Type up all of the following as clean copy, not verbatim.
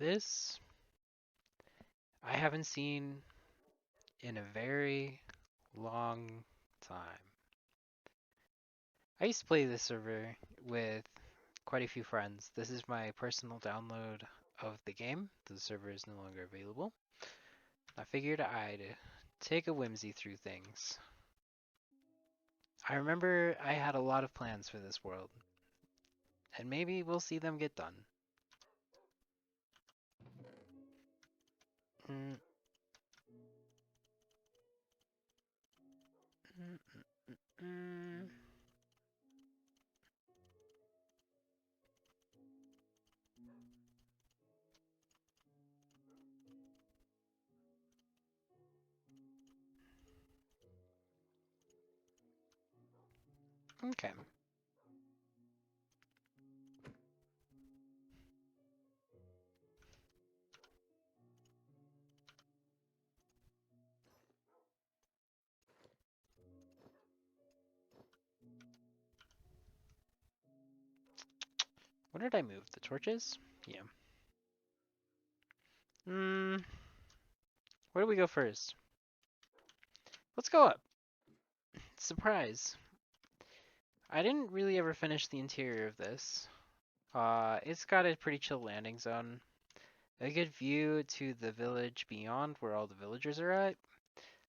This I haven't seen in a very long time. I used to play this server with quite a few friends. This is my personal download of the game. The server is no longer available. I figured I'd take a whimsy through things. I remember I had a lot of plans for this world, and maybe we'll see them get done. Mm, mm, mm, mm. Okay. What did I move? The torches? Yeah. Where do we go first? Let's go up. Surprise. I didn't really ever finish the interior of this. It's got a pretty chill landing zone. A good view to the village beyond where all the villagers are at.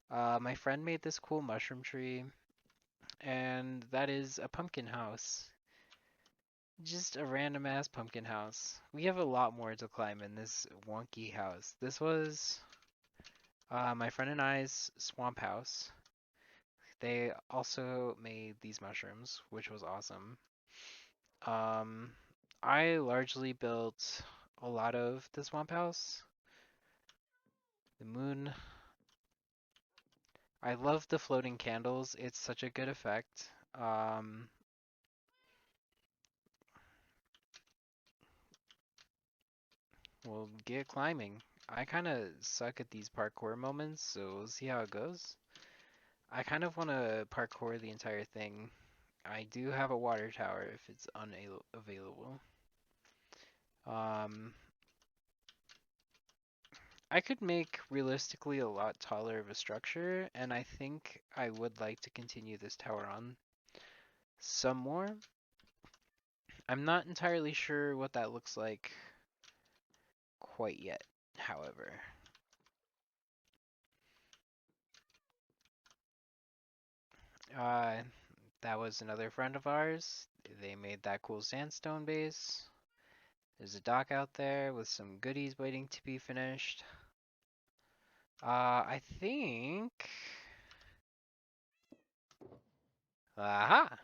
My friend made this cool mushroom tree, and that is a pumpkin house. Just a random ass pumpkin house. We have a lot more to climb in this wonky house. This was my friend and I's swamp house. They also made these mushrooms, which was awesome. Um, I largely built a lot of the swamp house. The moon. I love the floating candles. It's such a good effect. We'll get climbing. I kind of suck at these parkour moments, so we'll see how it goes. I kind of want to parkour the entire thing. I do have a water tower if it's unavailable. Um, I could make realistically a lot taller of a structure, and I think I would like to continue this tower on some more. I'm not entirely sure what that looks like quite yet, however. Uh, that was another friend of ours. They made that cool sandstone base. There's a dock out there with some goodies waiting to be finished. I think... Aha!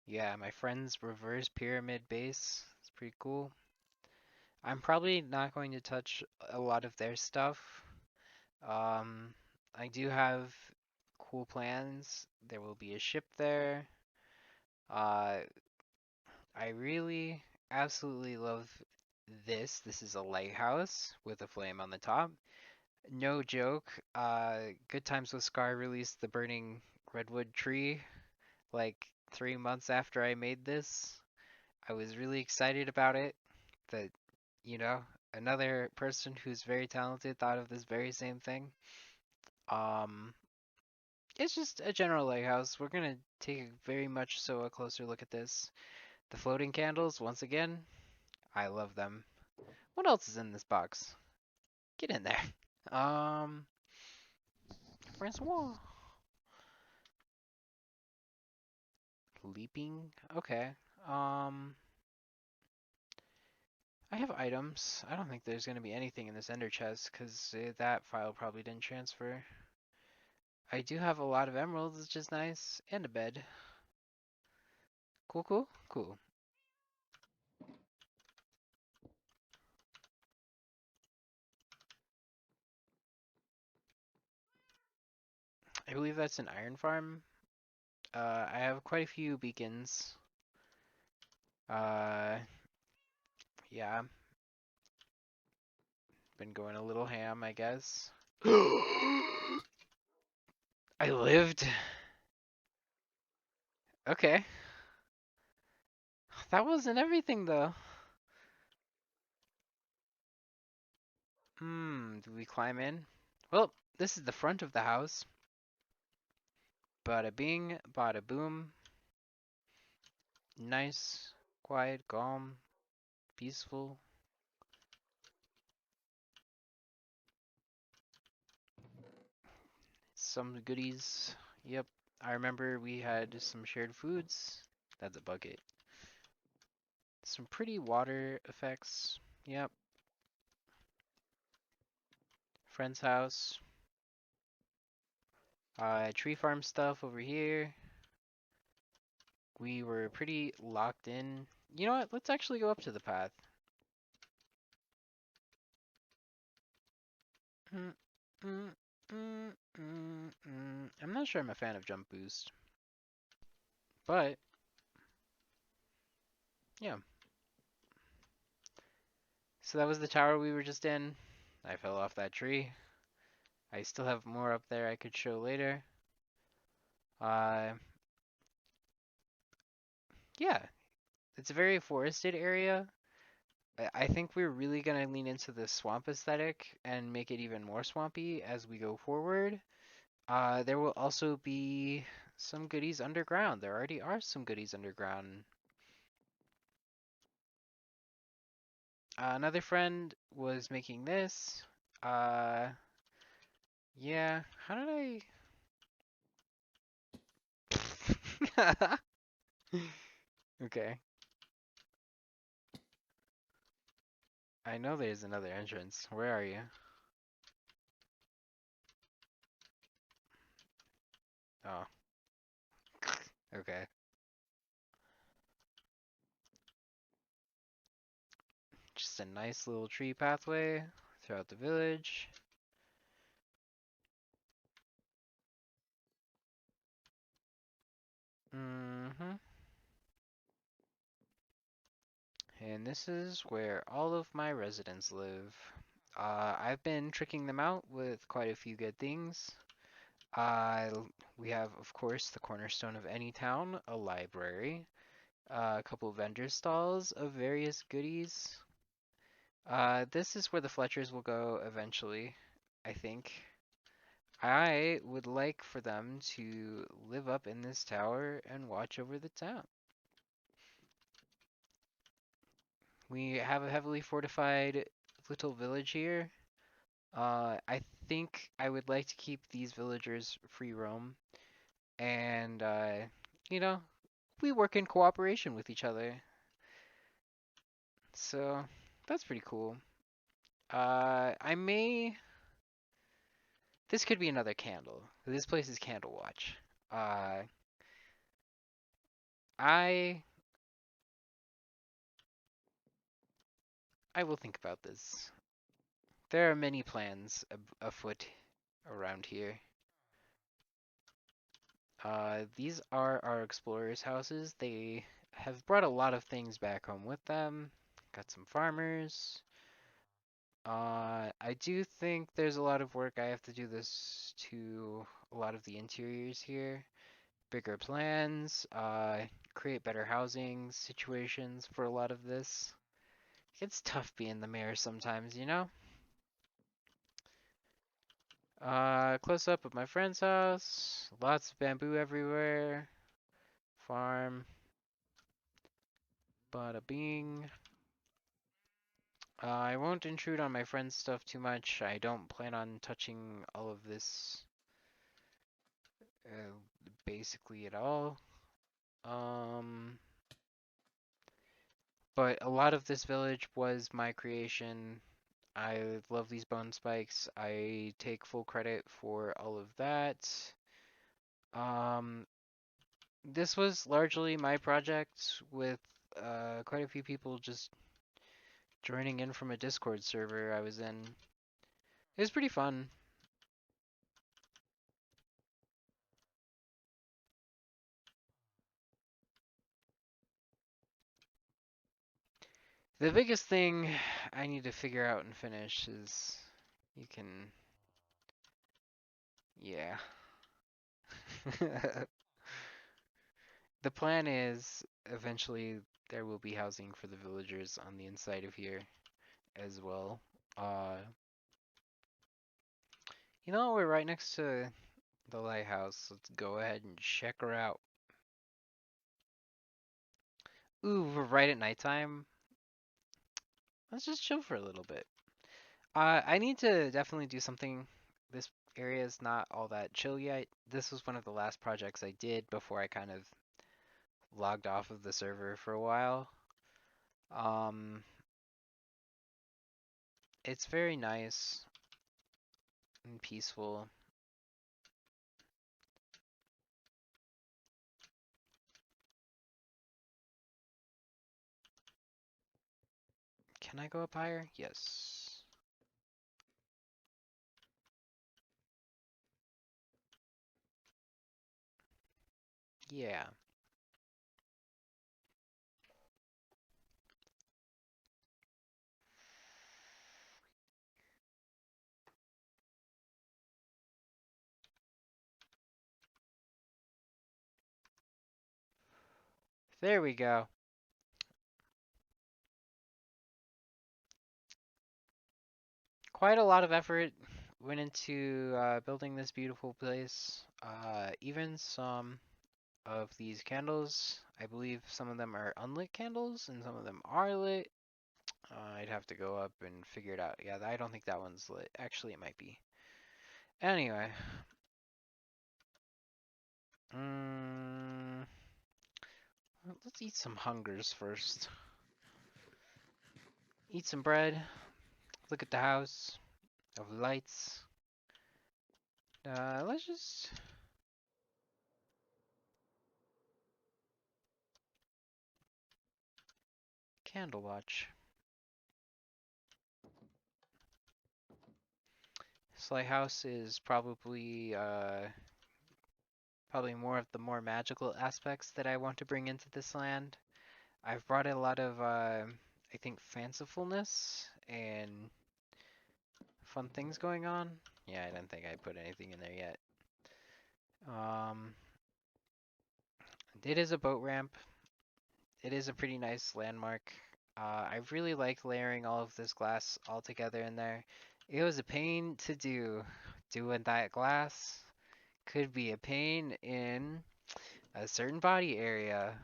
Yeah, my friend's reverse pyramid base. It's pretty cool. I'm probably not going to touch a lot of their stuff. I do have cool plans. There will be a ship there. Uh, I really absolutely love this. This is a lighthouse with a flame on the top. No joke. Good Times with Scar released the burning redwood tree like 3 months after I made this. I was really excited about it. That, you know, another person who's very talented thought of this very same thing. Um, it's just a general lighthouse. We're gonna take very much so a closer look at this. The floating candles, once again, I love them. What else is in this box? Get in there. Um, Francois. Leaping? Okay. Um, I have items. I don't think there's gonna be anything in this ender chest because that file probably didn't transfer. I do have a lot of emeralds, which is nice, and a bed. Cool, cool, cool. I believe that's an iron farm. I have quite a few beacons. Uh, yeah, been going a little ham, I guess. I lived. Okay. That wasn't everything though. Do we climb in? Well, this is the front of the house. Bada bing, bada boom. Nice, quiet, calm, peaceful. Some goodies. Yep. I remember we had some shared foods. That's a bucket. Some pretty water effects. Yep. Friend's house. Tree farm stuff over here. We were pretty locked in. You know what? Let's actually go up to the path. Mm, mm, I'm not sure I'm a fan of jump boost, but yeah. So that was the tower we were just in. I fell off that tree. I still have more up there I could show later. Uh, yeah, it's a very forested area. I think we're really gonna lean into the swamp aesthetic and make it even more swampy as we go forward. There will also be some goodies underground. There already are some goodies underground. Another friend was making this. Uh, yeah, how did I? Okay. I know there's another entrance. Where are you? Oh, okay. Just a nice little tree pathway throughout the village. Mm-hmm. And this is where all of my residents live. I've been tricking them out with quite a few good things. Uh, we have, of course, the cornerstone of any town, a library, a couple vendor stalls of various goodies. This is where the Fletchers will go eventually, I think. I would like for them to live up in this tower and watch over the town. We have a heavily fortified little village here. I think I would like to keep these villagers free roam, and you know, we work in cooperation with each other. So that's pretty cool. I may. This could be another candle. This place is CandleWatch. Uh, I I will think about this. There are many plans afoot around here. These are our explorers' houses. They have brought a lot of things back home with them. Got some farmers. I do think there's a lot of work I have to do this to a lot of the interiors here. Bigger plans, create better housing situations for a lot of this. It's tough being the mayor sometimes, you know? Close up of my friend's house. Lots of bamboo everywhere. Farm. Bada bing. I won't intrude on my friend's stuff too much. I don't plan on touching all of this uh, basically at all. Um, but a lot of this village was my creation. I love these bone spikes. I take full credit for all of that. Um, this was largely my project with quite a few people just joining in from a Discord server I was in. It was pretty fun. The biggest thing I need to figure out and finish is you can, yeah. The plan is eventually there will be housing for the villagers on the inside of here as well. Uh, you know, we're right next to the lighthouse. Let's go ahead and check her out. Ooh, we're right at nighttime. Let's just chill for a little bit. I need to definitely do something. This area is not all that chill yet. This was one of the last projects I did before I kind of logged off of the server for a while. Um, it's very nice and peaceful. Can I go up higher? Yes. Yeah. There we go. Quite a lot of effort went into building this beautiful place. Even some of these candles, I believe some of them are unlit candles and some of them are lit. I'd have to go up and figure it out. Yeah, I don't think that one's lit. Actually, it might be. Anyway. Mm, let's eat some hungers first. Eat some bread. Look at the house of lights. Let's just... CandleWatch. This lighthouse is probably more of the more magical aspects that I want to bring into this land. I've brought in a lot of, I think, fancifulness and fun things going on. Yeah, I don't think I put anything in there yet. Um, it is a boat ramp. It is a pretty nice landmark. I really like layering all of this glass all together in there. It was a pain to do. Doing that glass could be a pain in a certain body area.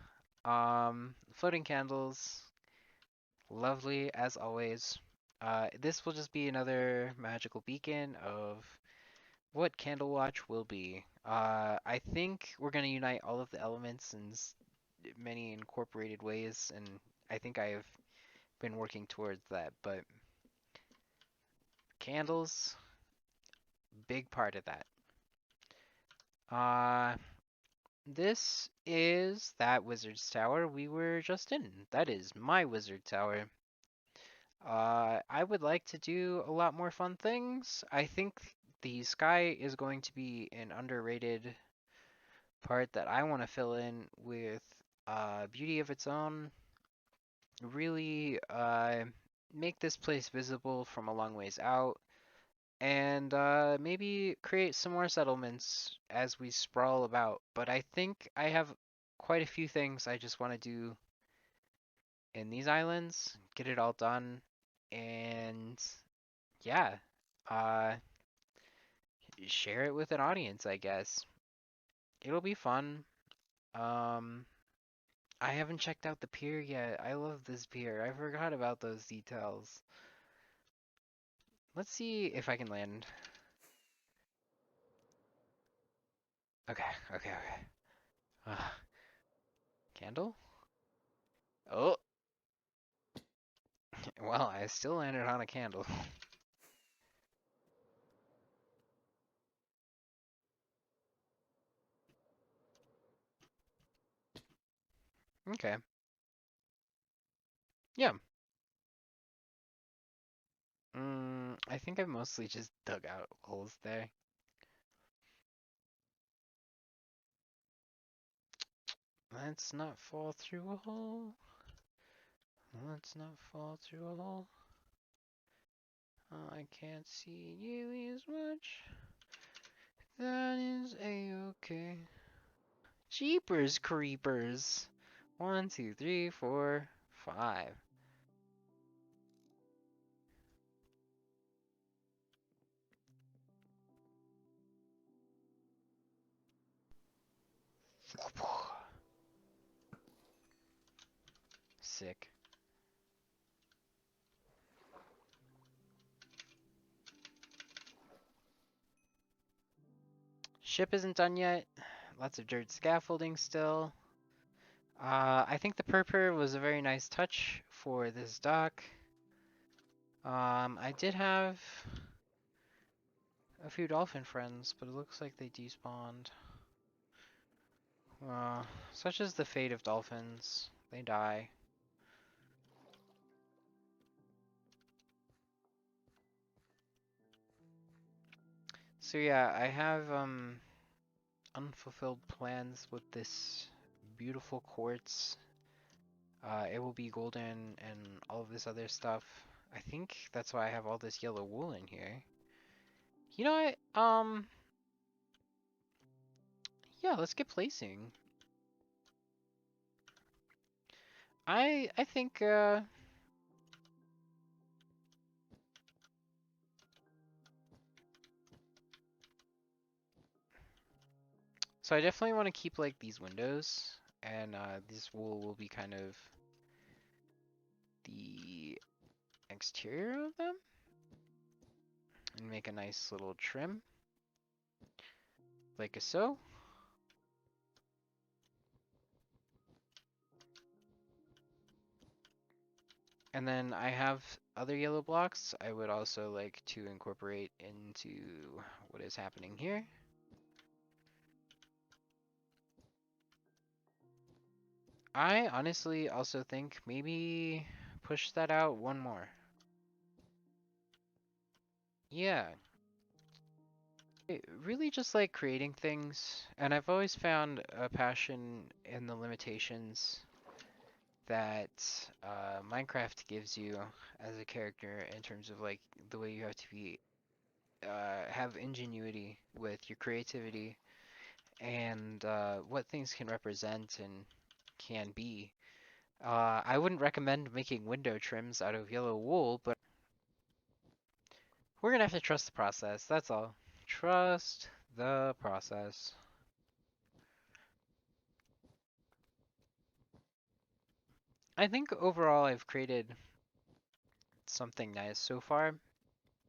Floating candles, lovely as always. This will just be another magical beacon of what CandleWatch will be. I think we're gonna unite all of the elements in many incorporated ways, and I think I have been working towards that. But candles, big part of that. Uh, this is that wizard's tower we were just in. That is my wizard tower. I would like to do a lot more fun things. I think the sky is going to be an underrated part that I want to fill in with beauty of its own. Really make this place visible from a long ways out, and maybe create some more settlements as we sprawl about. But I think I have quite a few things I just want to do in these islands, get it all done, and yeah, uh, share it with an audience, I guess. It'll be fun. Um, I haven't checked out the pier yet. I love this pier. I forgot about those details. Let's see if I can land. Okay, okay, okay. Candle? Oh, well, I still landed on a candle. Okay. Yeah. I think I mostly just dug out holes there. Let's not fall through a hole. Let's not fall through a hole. I can't see nearly as much. That is a-okay. Jeepers creepers. 1, 2, 3, 4, 5. Sick. Ship isn't done yet. Lots of dirt scaffolding still. I think the purpur was a very nice touch for this dock. I did have a few dolphin friends, but it looks like they despawned. Such is the fate of dolphins. They die. So yeah, I have unfulfilled plans with this beautiful quartz. It will be golden and all of this other stuff. I think that's why I have all this yellow wool in here. You know what? Yeah, let's get placing. I think so I definitely want to keep like these windows, and this wool will be kind of the exterior of them, and make a nice little trim, like so. And then I have other yellow blocks I would also like to incorporate into what is happening here. I honestly also think maybe push that out one more. Yeah. Really just like creating things, and I've always found a passion in the limitations that Minecraft gives you as a character in terms of like the way you have to be have ingenuity with your creativity and what things can represent and can be. I wouldn't recommend making window trims out of yellow wool, but we're gonna have to trust the process, that's all. Trust the process. I think overall I've created something nice so far,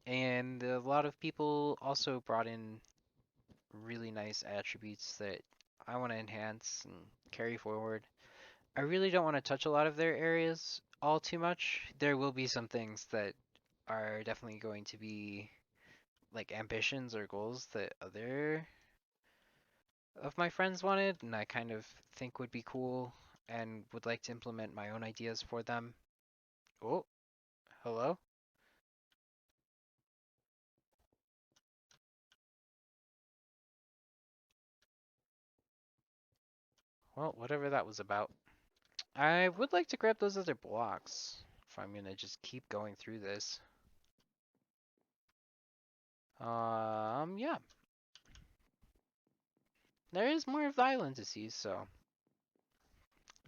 and a lot of people also brought in really nice attributes that I want to enhance and carry forward. I really don't want to touch a lot of their areas all too much. There will be some things that are definitely going to be like ambitions or goals that other of my friends wanted, and I kind of think would be cool and would like to implement my own ideas for them. Oh, hello? Well, whatever that was about. I would like to grab those other blocks if I'm gonna just keep going through this. Yeah. There is more of the island to see, so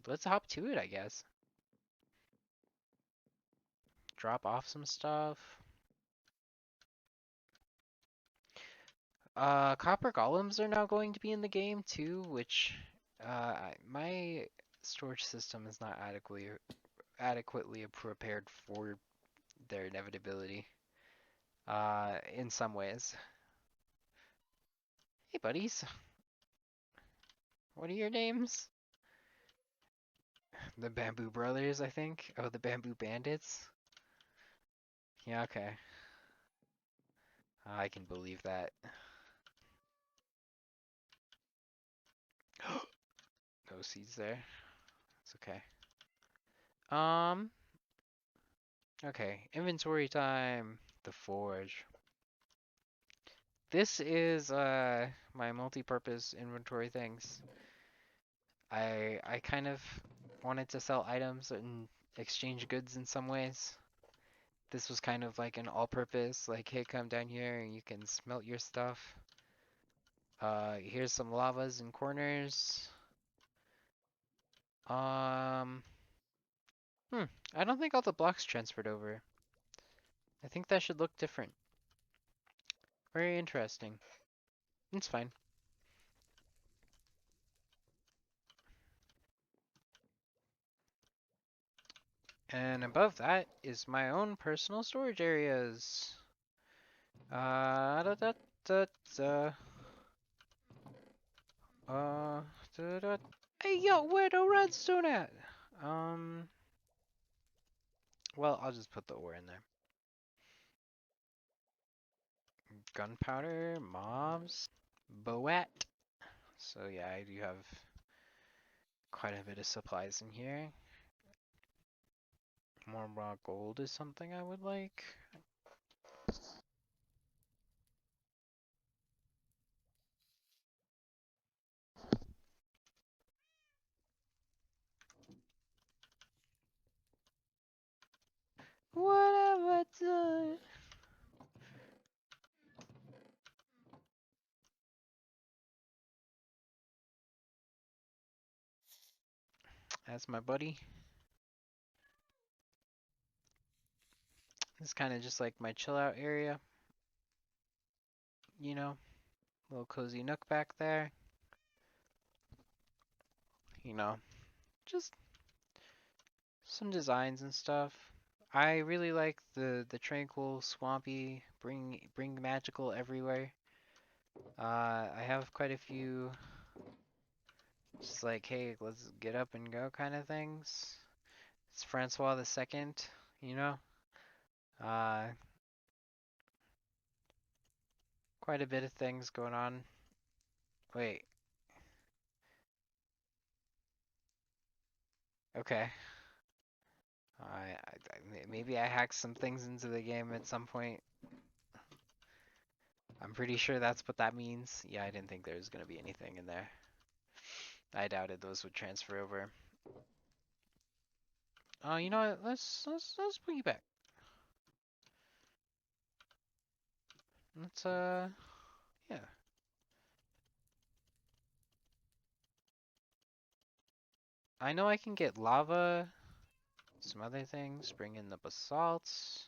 let's hop to it, I guess. Drop off some stuff. Copper golems are now going to be in the game too, which my storage system is not adequately prepared for their inevitability. In some ways. Hey, buddies. What are your names? The Bamboo Brothers, I think. Oh, the Bamboo Bandits. Yeah, okay. I can believe that. No seeds there. It's okay. Um, okay. Inventory time. The forge. This is my multi-purpose inventory things. I kind of wanted to sell items and exchange goods in some ways. This was kind of like an all-purpose, like, hey, come down here and you can smelt your stuff. Here's some lavas and corners. Um, I don't think all the blocks transferred over. I think that should look different. Very interesting. It's fine. And above that is my own personal storage areas. Da, da, da, da. Da, da. Hey, yo, where the redstone at? Um, well, I'll just put the ore in there. Gunpowder, mobs, boat. So yeah, I do have quite a bit of supplies in here. More raw gold is something I would like. What have I done? That's my buddy. It's kind of just like my chill out area. You know, little cozy nook back there. You know, just some designs and stuff. I really like the tranquil, swampy, bring magical everywhere. I have quite a few, just like, hey, let's get up and go kind of things. It's Francois the Second, you know. Uh, quite a bit of things going on. Wait, okay. Maybe I hacked some things into the game at some point. I'm pretty sure that's what that means. Yeah, I didn't think there was gonna be anything in there. I doubted those would transfer over. You know what? Let's bring you back. Let's yeah. I know I can get lava, some other things. Bring in the basalts.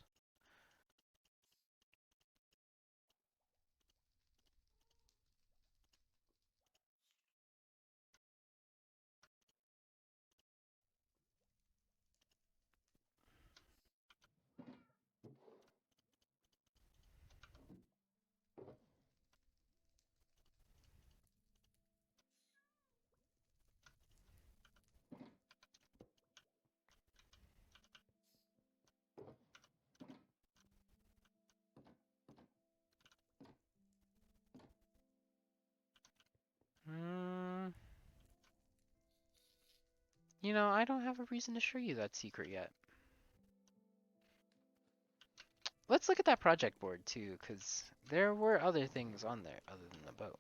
Hmm. You know, I don't have a reason to show you that secret yet. Let's look at that project board too, because there were other things on there other than the boat.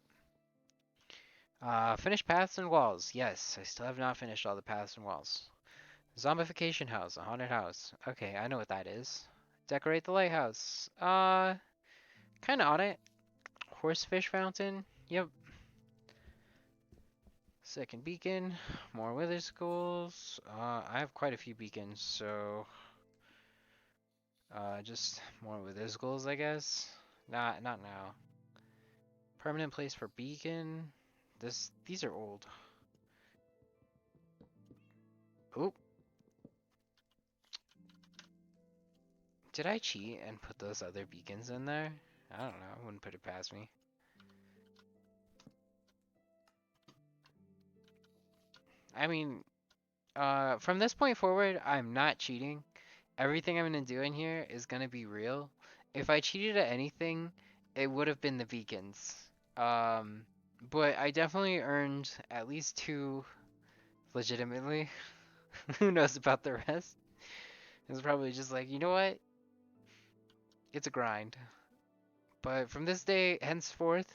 Finish paths and walls. Yes, I still have not finished all the paths and walls. Zombification house, a haunted house. Okay, I know what that is. Decorate the lighthouse. Kinda on it. Horsefish fountain. Yep. Second beacon. More wither skulls. I have quite a few beacons, so just more wither skulls, I guess. Not now. Permanent place for beacon. These are old. Oop. Did I cheat and put those other beacons in there? I don't know. I wouldn't put it past me. I mean, from this point forward, I'm not cheating. Everything I'm gonna do in here is gonna be real. If I cheated at anything, it would have been the beacons. Um, but I definitely earned at least two legitimately. Who knows about the rest? It's probably just like, you know what? It's a grind. But from this day henceforth,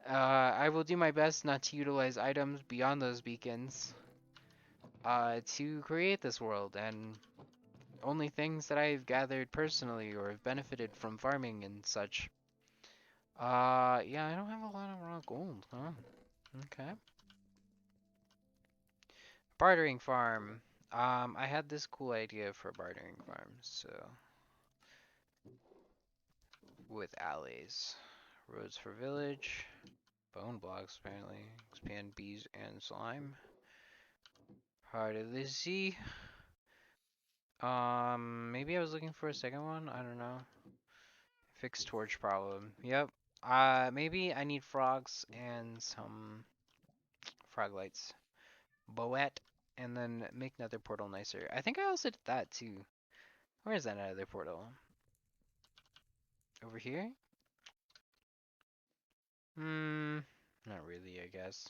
I will do my best not to utilize items beyond those beacons to create this world, and only things that I've gathered personally or have benefited from farming and such. Yeah, I don't have a lot of raw gold, huh? Okay. Bartering farm. I had this cool idea for a bartering farm, so with alleys, roads for village, bone blocks apparently, expand bees and slime. Heart of the sea. Maybe I was looking for a second one. I don't know. Fixed torch problem. Yep. Maybe I need frogs and some frog lights. Boet, and then make nether portal nicer. I think I also did that too. Where is that nether portal? Over here? Not really, I guess.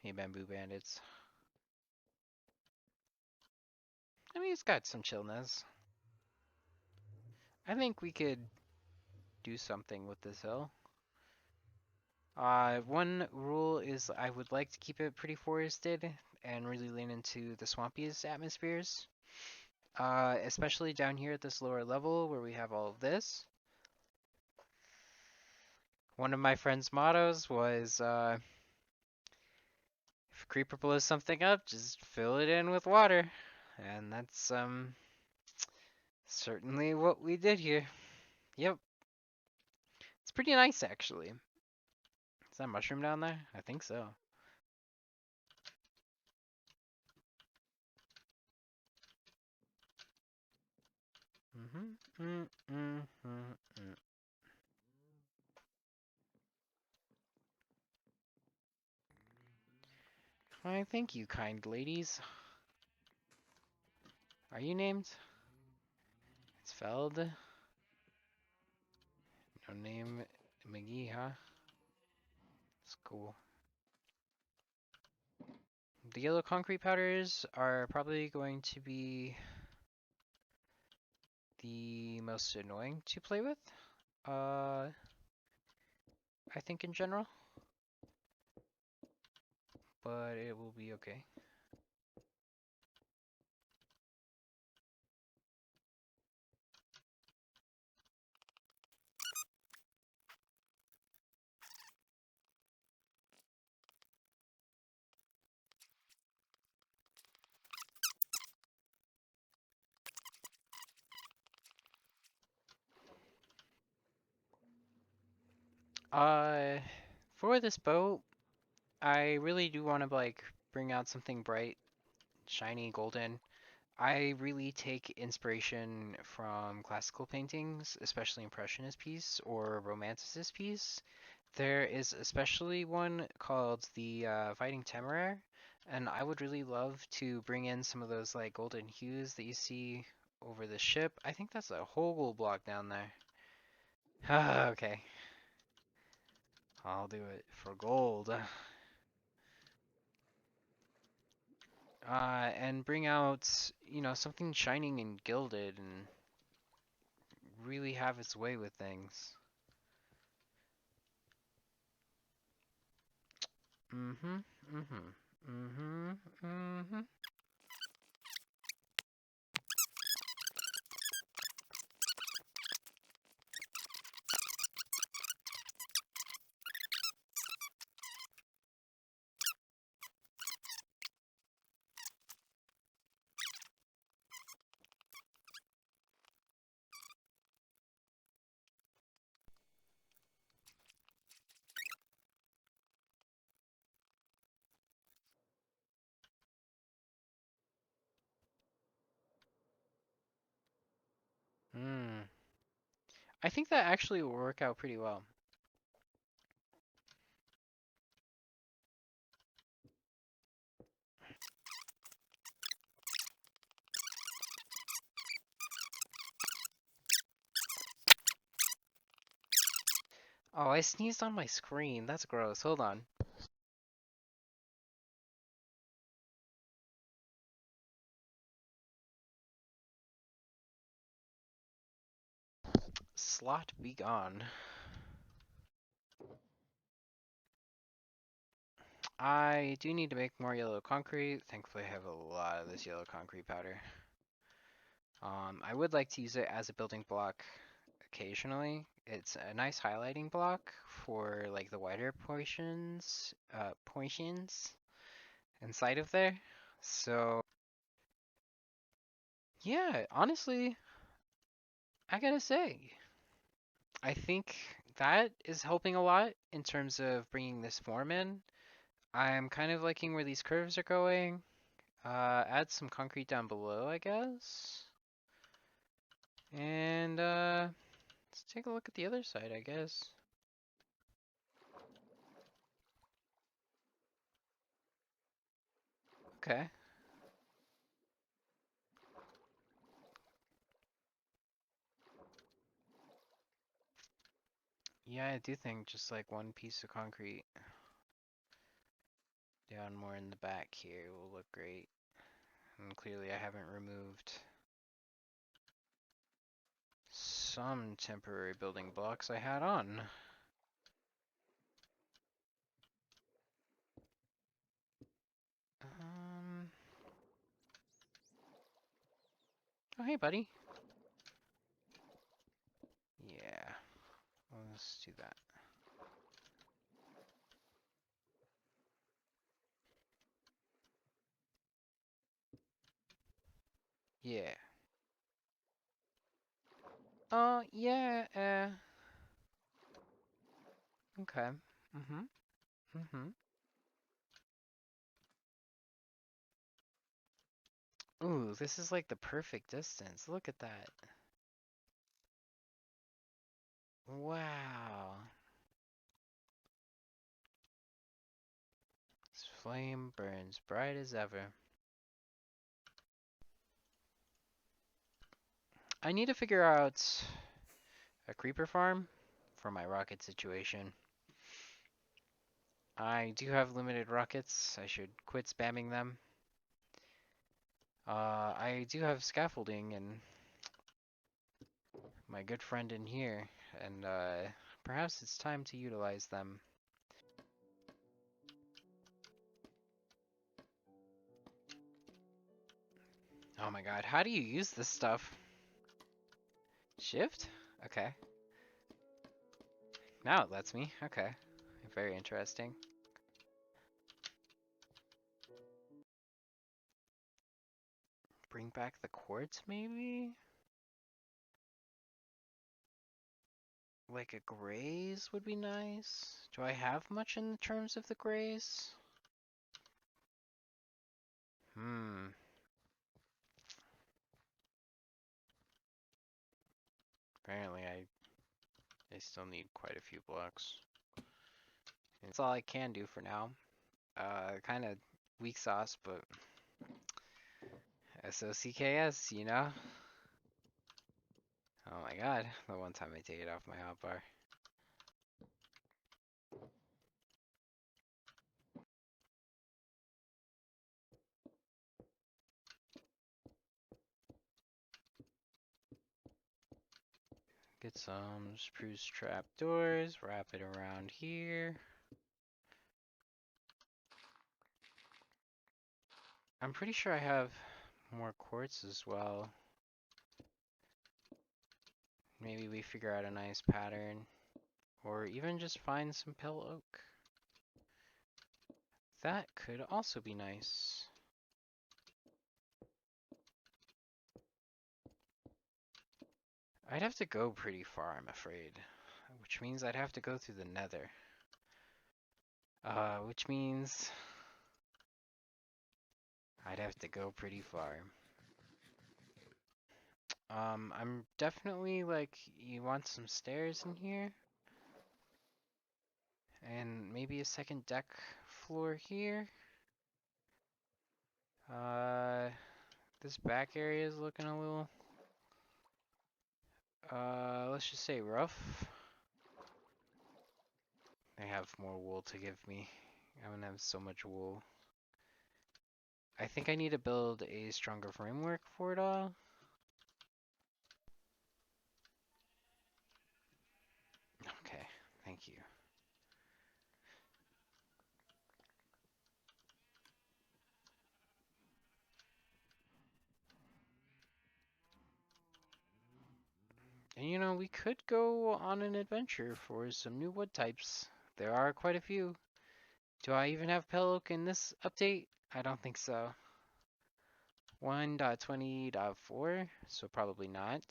Hey, bamboo bandits. I mean, it's got some chillness. I think we could do something with this hill. One rule is I would like to keep it pretty forested and really lean into the swampiest atmospheres. Especially down here at this lower level where we have all of this. One of my friend's mottos was, if a creeper blows something up, just fill it in with water. And that's, certainly what we did here. Yep. It's pretty nice, actually. Is that a mushroom down there? I think so. Why, thank you, kind ladies. Are you named? It's Feld. No name McGee, huh? It's cool. The yellow concrete powders are probably going to be the most annoying to play with. I think in general. But it will be okay. Uh, for this boat, I really do want to like bring out something bright, shiny, golden. I really take inspiration from classical paintings, especially Impressionist piece or Romanticist piece. There is especially one called the Fighting Temeraire, and I would really love to bring in some of those like golden hues that you see over the ship. I think that's a whole block down there. Okay, I'll do it for gold. And bring out, something shining and gilded and really have its way with things. Mm-hmm, mm-hmm, mm-hmm, mm-hmm. Mm. I think that actually will work out pretty well. Oh, I sneezed on my screen. That's gross. Hold on. Slot be gone. I do need to make more yellow concrete. Thankfully, I have a lot of this yellow concrete powder. I would like to use it as a building block occasionally. It's a nice highlighting block for like the wider portions. inside of there. So yeah, honestly, I gotta say, I think that is helping a lot in terms of bringing this form in. I'm kind of liking where these curves are going. Add some concrete down below, I guess. And let's take a look at the other side, I guess. Okay. Yeah, I do think just like one piece of concrete down more in the back here will look great. And clearly I haven't removed some temporary building blocks I had on. Um, oh hey buddy. Yeah, let's do that. Yeah. Yeah, okay. Mm-hmm. Mm-hmm. Ooh, this is like the perfect distance. Look at that. Wow. This flame burns bright as ever. I need to figure out a creeper farm for my rocket situation. I do have limited rockets. I should quit spamming them. I do have scaffolding and my good friend in here, and perhaps it's time to utilize them. Oh my god, how do you use this stuff? Shift? Okay. Now it lets me. Okay. Very interesting. Bring back the quartz, maybe? Like a graze would be nice. Do I have much in terms of the graze? Hmm. Apparently I still need quite a few blocks. That's all I can do for now. Kind of weak sauce, but SOCKS, you know? Oh my god, the one time I take it off my hotbar. Get some spruce trap doors, wrap it around here. I'm pretty sure I have more quartz as well. Maybe we figure out a nice pattern. Or even just find some pale oak. That could also be nice. I'd have to go pretty far, I'm afraid. Which means I'd have to go through the nether. Which means I'd have to go pretty far. I'm definitely like, you want some stairs in here? And maybe a second deck floor here? This back area is looking a little, let's just say rough. They have more wool to give me. I'm gonna have so much wool. I think I need to build a stronger framework for it all. Okay, thank you. And you know, we could go on an adventure for some new wood types. There are quite a few. Do I even have pale oak in this update? I don't think so. 1.20.4, so probably not.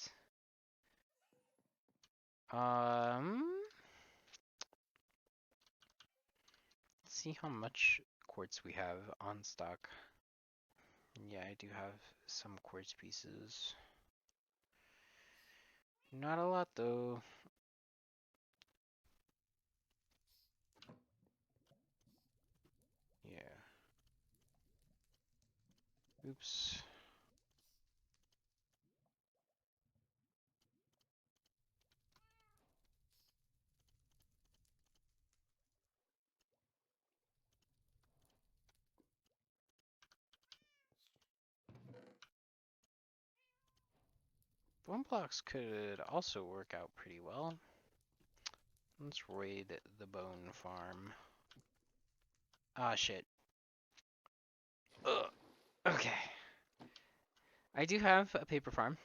Let's see how much quartz we have on stock. Yeah, I do have some quartz pieces. Not a lot though. Yeah. Oops. Bone blocks could also work out pretty well. Let's raid the bone farm. Ah, shit. Ugh. Okay. I do have a paper farm,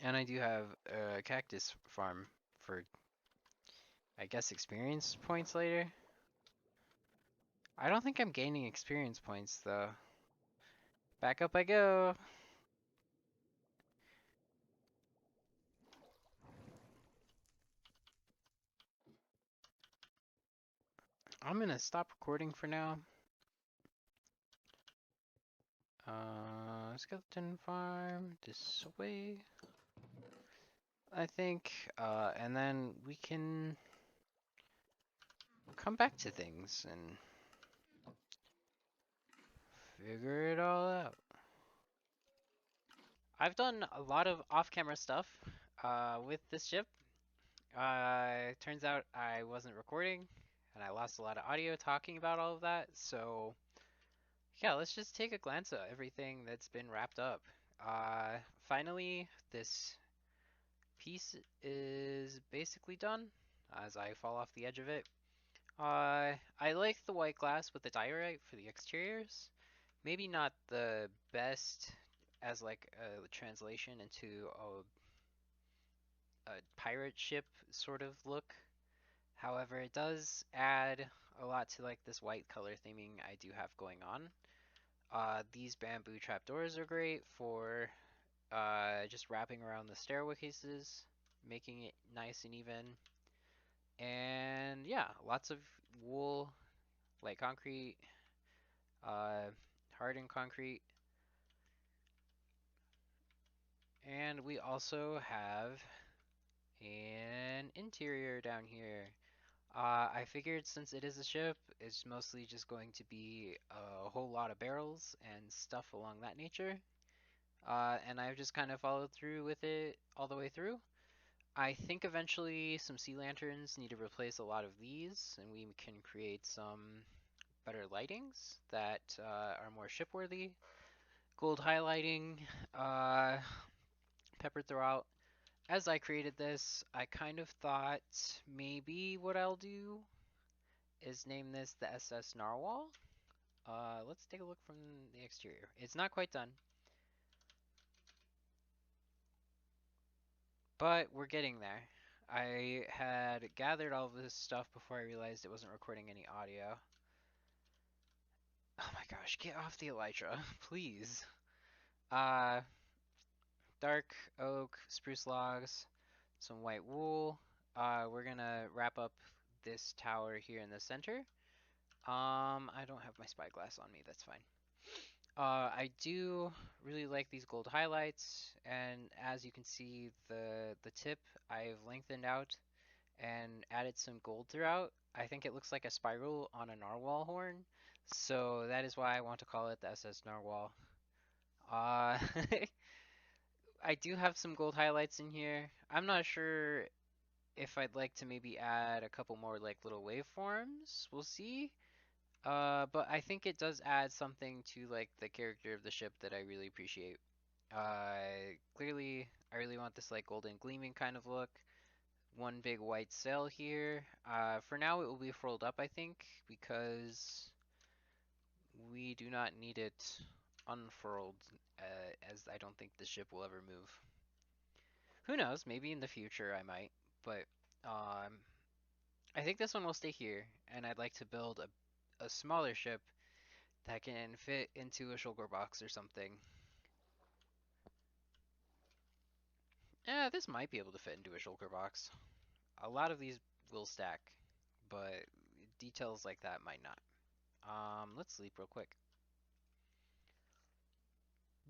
and I do have a cactus farm for, I guess, experience points later. I don't think I'm gaining experience points, though. Back up I go. I'm gonna stop recording for now. Skeleton farm this way, I think, and then we can come back to things and figure it all out. I've done a lot of off-camera stuff with this ship. Turns out I wasn't recording, and I lost a lot of audio talking about all of that, so yeah, let's just take a glance at everything that's been wrapped up. Finally, this piece is basically done as I fall off the edge of it. I like the white glass with the diorite for the exteriors. Maybe not the best as like a translation into a pirate ship sort of look. However, it does add a lot to like this white color theming I do have going on. These bamboo trapdoors are great for just wrapping around the staircases, making it nice and even. And yeah, lots of wool, like concrete, uh, hardened concrete. And we also have an interior down here. I figured since it is a ship, it's mostly just going to be a whole lot of barrels and stuff along that nature. And I've just kind of followed through with it all the way through. I think eventually some sea lanterns need to replace a lot of these, and we can create some better lightings that are more shipworthy. Gold highlighting, uh, peppered throughout. As I created this, I kind of thought maybe what I'll do is name this the SS Narwhal. Let's take a look from the exterior. It's not quite done, but we're getting there. I had gathered all this stuff before I realized it wasn't recording any audio. Oh my gosh, get off the elytra, please. Uh, dark oak, spruce logs, some white wool. We're gonna wrap up this tower here in the center. I don't have my spyglass on me, that's fine. I do really like these gold highlights, and as you can see, the tip I've lengthened out and added some gold throughout. I think it looks like a spiral on a narwhal horn, so that is why I want to call it the SS Narwhal. Uh, I do have some gold highlights in here. I'm not sure if I'd like to maybe add a couple more like little waveforms. We'll see. But I think it does add something to like the character of the ship that I really appreciate. Clearly, I really want this like golden gleaming kind of look. One big white sail here. For now, it will be furled up, I think, because we do not need it unfurled, as I don't think the ship will ever move. Who knows? Maybe in the future I might, but um, I think this one will stay here, and I'd like to build a smaller ship that can fit into a shulker box or something. Yeah, this might be able to fit into a shulker box. A lot of these will stack, but details like that might not. Let's sleep real quick.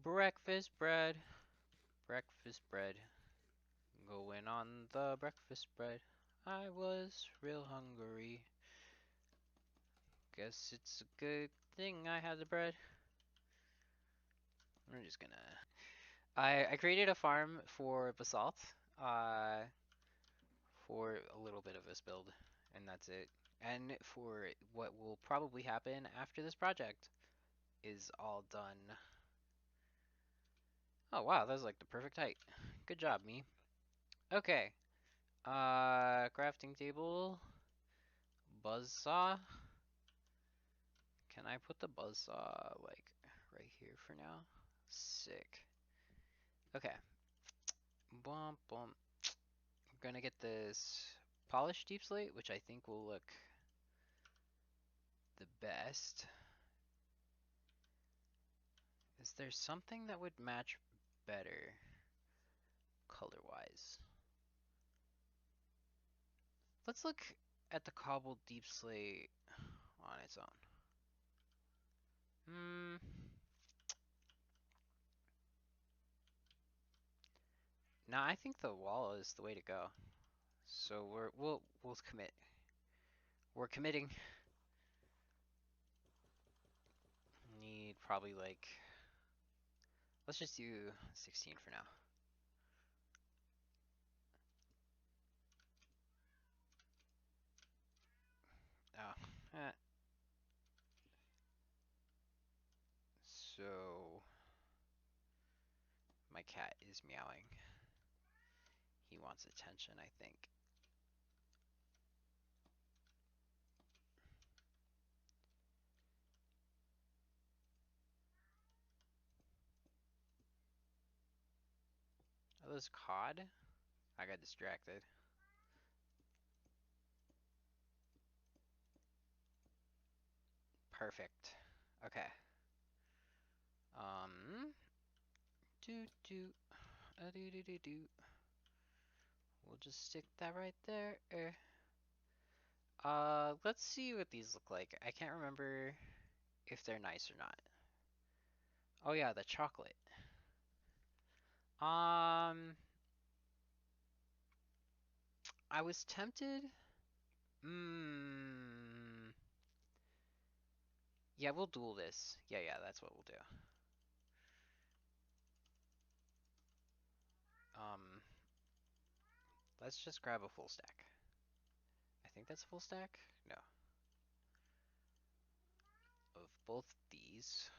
Breakfast bread. Breakfast bread. Going on the breakfast bread. I was real hungry. Guess it's a good thing I had the bread. We're just gonna... I created a farm for basalt. Uh, for a little bit of this build, and that's it. And for what will probably happen after this project is all done. Oh wow, that's like the perfect height. Good job, me. Okay. Crafting table. Buzzsaw. Can I put the buzzsaw like right here for now? Sick. Okay. Bump bump. I'm gonna get this polished deep slate, which I think will look the best. Is there something that would match better color-wise? Let's look at the cobbled deep slate on its own. Nah, I think the wall is the way to go. So we'll commit. We're committing. Need probably like, let's just do 16 for now. Oh, so my cat is meowing. He wants attention, I think. Are those cod? I got distracted. Perfect. Okay. Do do, do do do do. We'll just stick that right there. Let's see what these look like. I can't remember if they're nice or not. Oh yeah, the chocolate. Um, I was tempted. Mmm. Yeah, we'll duel this. Yeah, that's what we'll do. Um, let's just grab a full stack. I think that's a full stack? No. Of both these.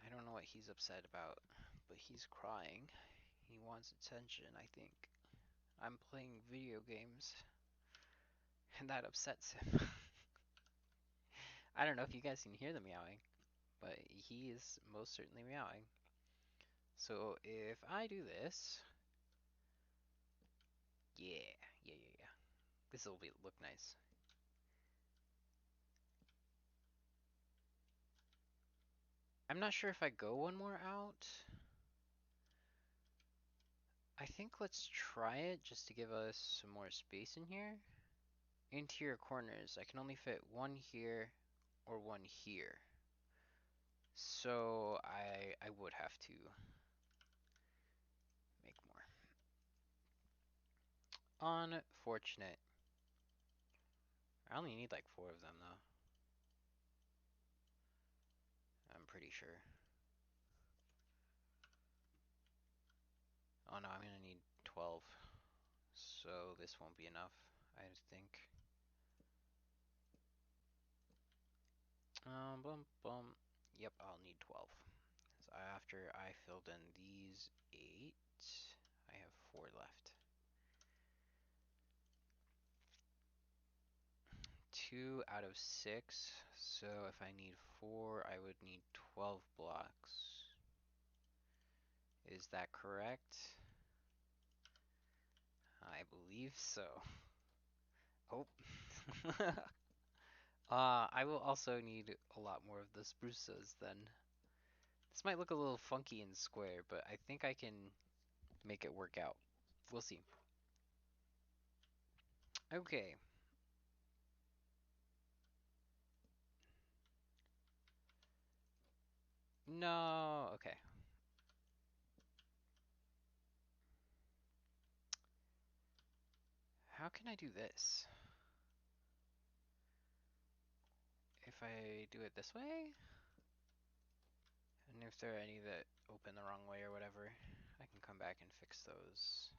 I don't know what he's upset about, but he's crying. He wants attention, I think. I'm playing video games, and that upsets him. I don't know if you guys can hear the meowing, but he is most certainly meowing. So if I do this, yeah. This will look nice. I'm not sure if I go one more out. I think let's try it just to give us some more space in here. Interior corners, I can only fit one here or one here. So I would have to make more. Unfortunate. I only need like 4 of them though. I'm pretty sure. Oh no, I'm gonna need 12. So this won't be enough, I think. Bum bum. Yep, I'll need 12. So after I filled in these 8, I have 4 left. 2 out of 6. So if I need 4, I would need 12 blocks. Is that correct? I believe so. Oh. I will also need a lot more of the spruces then. This might look a little funky and square, but I think I can make it work out. We'll see. Okay. No, okay. How can I do this? If I do it this way? And if there are any that open the wrong way or whatever, I can come back and fix those.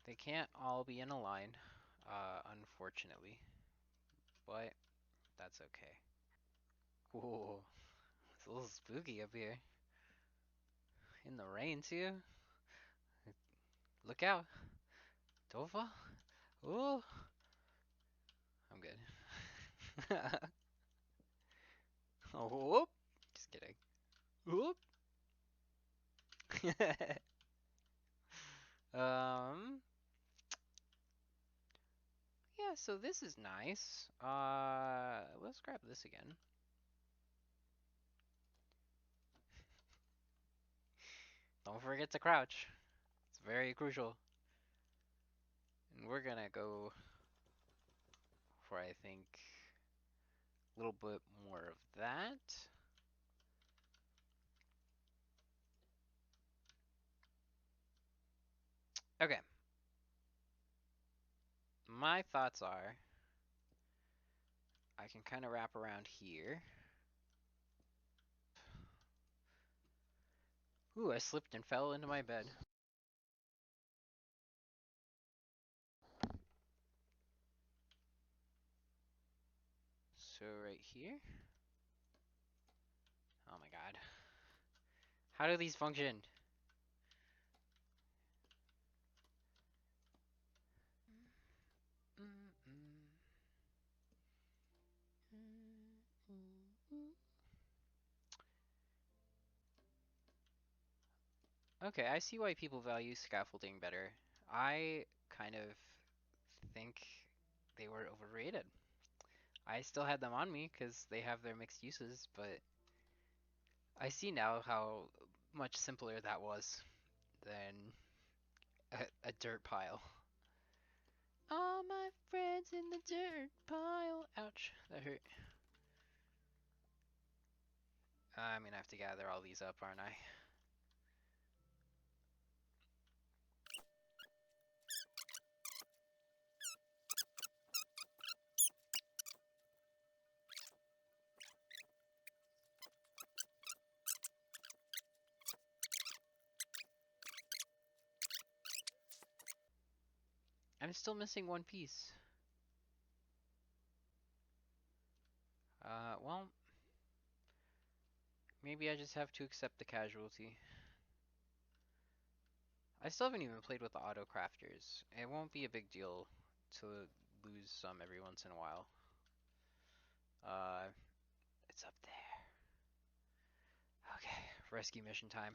They can't all be in a line, unfortunately, but that's okay. Ooh, it's a little spooky up here. In the rain too. Look out, Tova. Ooh, I'm good. Oh, whoop. Just kidding. Whoop. um, yeah, so this is nice. Let's grab this again. Don't forget to crouch. It's very crucial. And we're gonna go for, I think, a little bit more of that. Okay. My thoughts are I can kind of wrap around here. Ooh, I slipped and fell into my bed. So right here. Oh my god. How do these function? Okay, I see why people value scaffolding better. I kind of think they were overrated. I still had them on me because they have their mixed uses, but I see now how much simpler that was than a dirt pile. All my friends in the dirt pile. Ouch, that hurt. I'm gonna have to gather all these up, aren't I? I'm still missing one piece. Well, maybe I just have to accept the casualty. I still haven't even played with the auto crafters. It won't be a big deal to lose some every once in a while. Uh, it's up there. Okay, rescue mission time.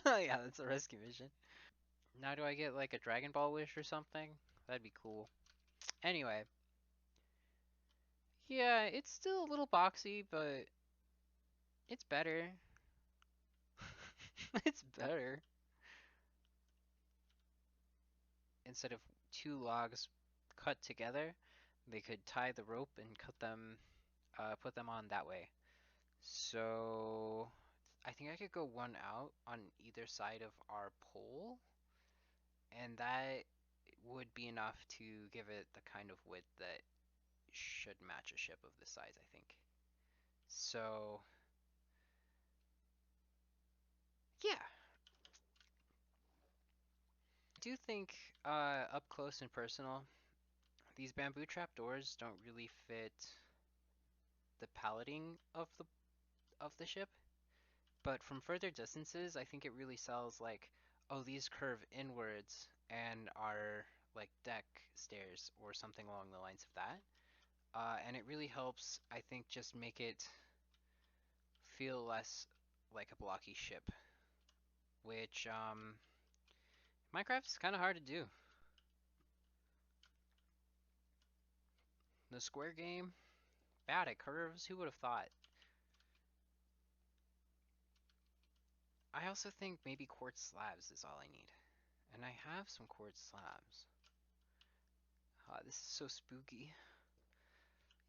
Yeah, that's a rescue mission. Now do I get like a Dragon Ball wish or something? That'd be cool. Anyway, yeah, it's still a little boxy, but it's better. It's better. Instead of two logs cut together, they could tie the rope and put them on that way. So I think I could go one out on either side of our pole, and that would be enough to give it the kind of width that should match a ship of this size, I think. So yeah, I do think up close and personal, these bamboo trap doors don't really fit the paletting of the ship. But from further distances, I think it really sells like, oh, these curve inwards and are like deck stairs or something along the lines of that. And it really helps, I think, just make it feel less like a blocky ship which Minecraft's kind of hard to do. The square game, bad at curves. Who would have thought? I also think maybe quartz slabs is all I need, and I have some quartz slabs. This is so spooky.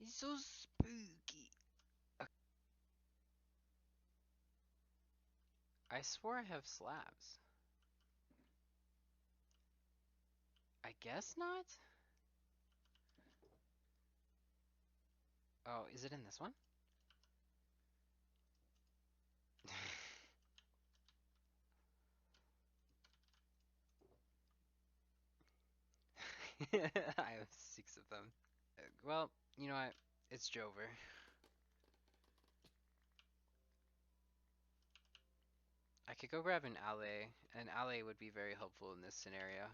It's so spooky. I swore I have slabs. I guess not? Oh, is it in this one? I have 6 of them. Well, you know what? It's Jover. I could go grab an alley. An alley would be very helpful in this scenario.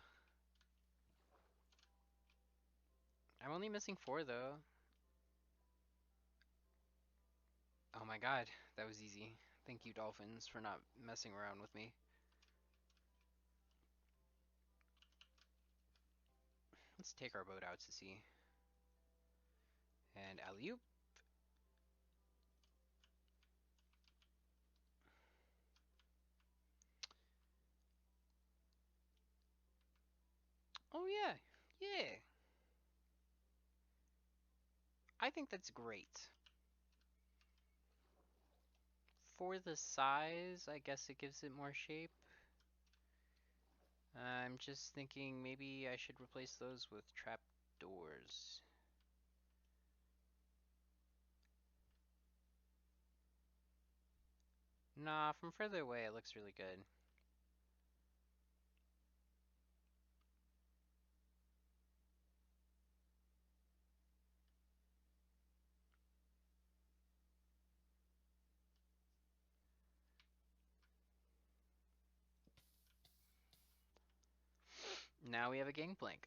I'm only missing 4 though. Oh my god, that was easy. Thank you, dolphins, for not messing around with me. Let's take our boat out to sea. And alley-oop. Oh yeah, yeah. I think that's great. For the size, I guess it gives it more shape. I'm just thinking maybe I should replace those with trap doors. Nah, from further away it looks really good. Now we have a gangplank.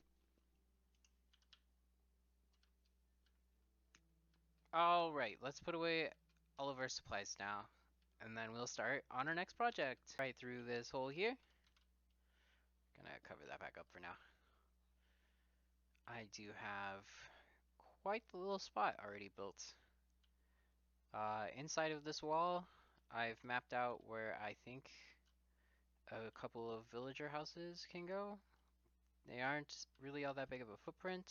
Alright, let's put away all of our supplies now. And then we'll start on our next project. Right through this hole here. Gonna cover that back up for now. I do have quite the little spot already built. Inside of this wall, I've mapped out where I think a couple of villager houses can go. They aren't really all that big of a footprint.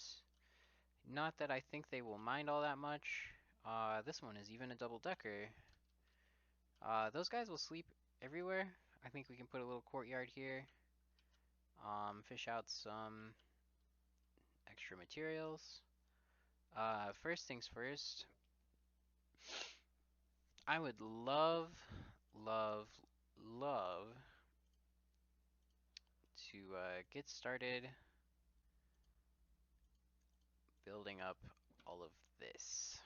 Not that I think they will mind all that much. This one is even a double decker. Those guys will sleep everywhere. I think we can put a little courtyard here. Fish out some extra materials. First things first, I would love, love, love to get started building up all of this.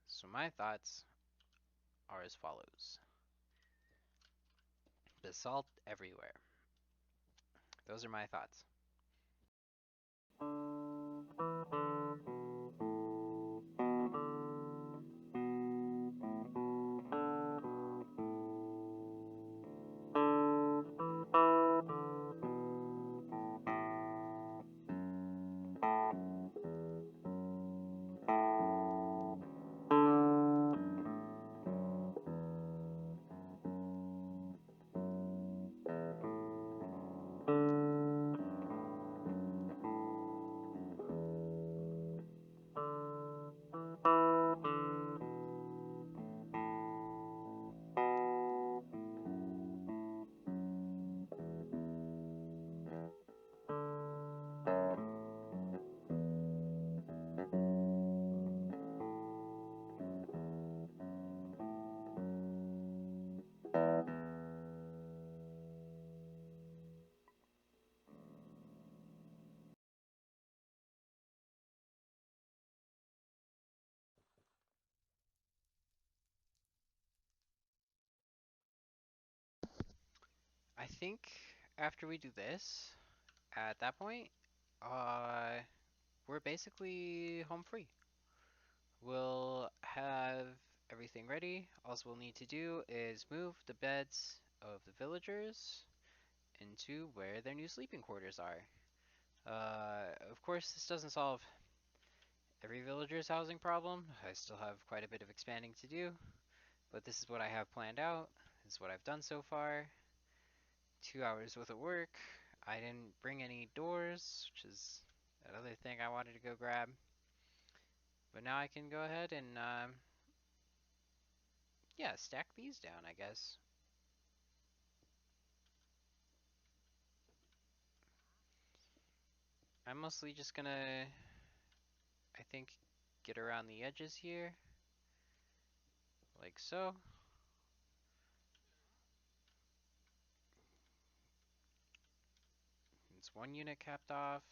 So my thoughts are as follows. Basalt everywhere. Those are my thoughts. I think after we do this, at that point, uh, we're basically home free. We'll have everything ready. All we'll need to do is move the beds of the villagers into where their new sleeping quarters are. Of course, this doesn't solve every villager's housing problem. I still have quite a bit of expanding to do, but this is what I have planned out. This is what I've done so far. 2 hours worth of work. I didn't bring any doors, which is another thing I wanted to go grab. But now I can go ahead and, yeah, stack these down, I guess. I'm mostly just gonna, I think, get around the edges here, like so. It's one unit capped off.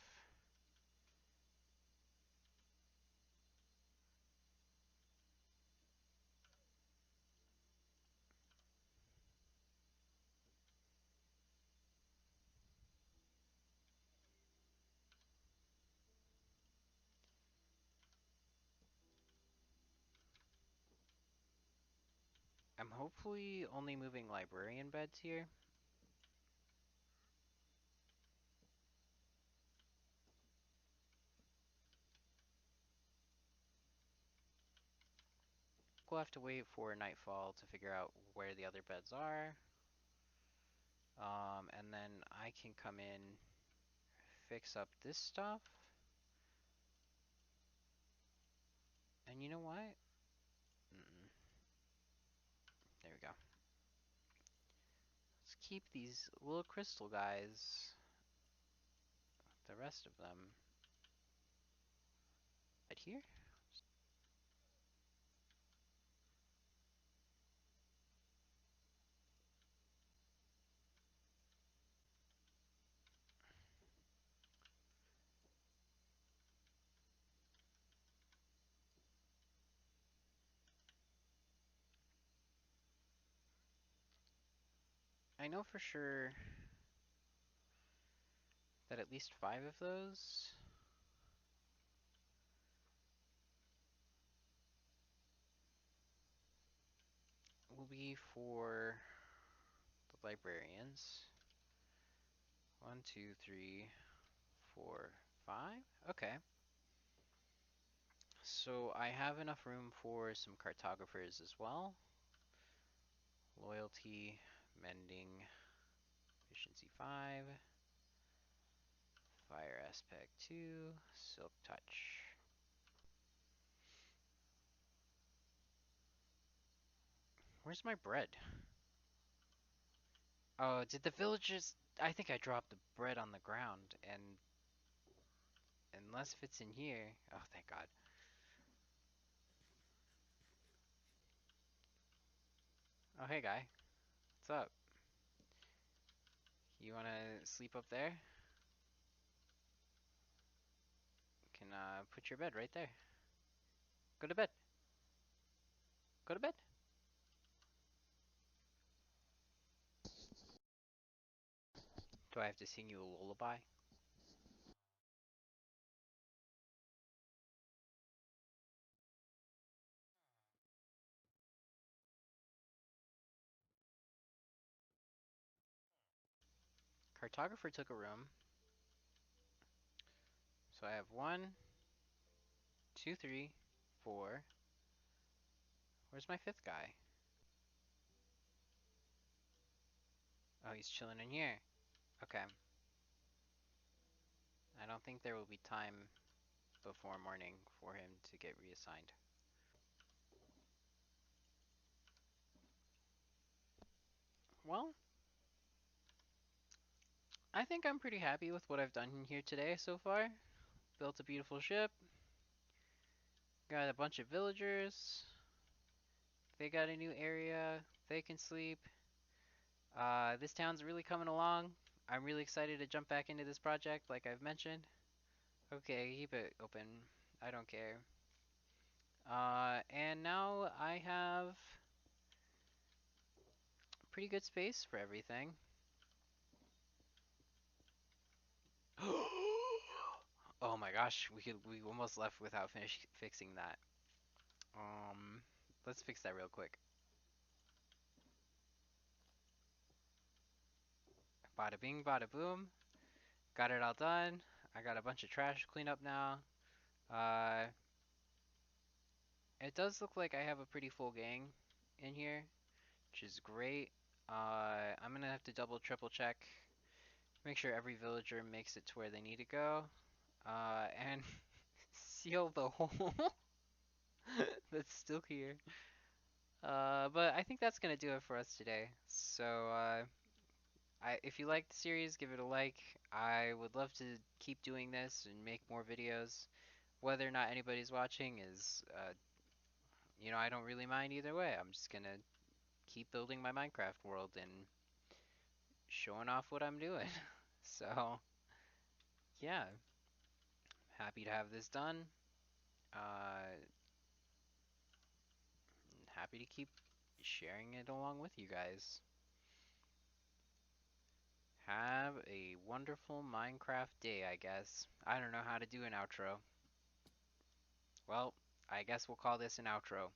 I'm hopefully only moving librarian beds here. We'll have to wait for nightfall to figure out where the other beds are. And then I can come in, fix up this stuff. And you know what? There we go. Let's keep these little crystal guys, the rest of them, right here. I know for sure that at least 5 of those will be for the librarians. 1, 2, 3, 4, 5. Okay. So I have enough room for some cartographers as well. Loyalty, mending, efficiency 5, fire aspect 2, silk touch. Where's my bread? Oh, did the villagers... I think I dropped the bread on the ground, and unless if it's in here... Oh, thank God. Oh, hey, guy. What's up? You wanna sleep up there? Can, put your bed right there. Go to bed. Go to bed. Do I have to sing you a lullaby? Cartographer took a room. So I have 1, 2, 3, 4. Where's my 5th guy? Oh, he's chilling in here. Okay. I don't think there will be time before morning for him to get reassigned. Well, I think I'm pretty happy with what I've done here today so far. Built a beautiful ship. Got a bunch of villagers. They got a new area. They can sleep. This town's really coming along. I'm really excited to jump back into this project, like I've mentioned. Okay, keep it open. I don't care. And now I have pretty good space for everything. Oh my gosh, we almost left without fixing that. Let's fix that real quick. Bada bing, bada boom. Got it all done. I got a bunch of trash to clean up now. Uh, it does look like I have a pretty full gang in here, which is great. I'm gonna have to double, triple check, make sure every villager makes it to where they need to go, and seal the hole that's still here. But I think that's gonna do it for us today. So, if you like the series, give it a like. I would love to keep doing this and make more videos. Whether or not anybody's watching is, I don't really mind either way. I'm just gonna keep building my Minecraft world and showing off what I'm doing. So, yeah, happy to have this done. Uh, Happy to keep sharing it along with you guys. Have a wonderful Minecraft day, I guess. I don't know how to do an outro. Well, I guess we'll call this an outro.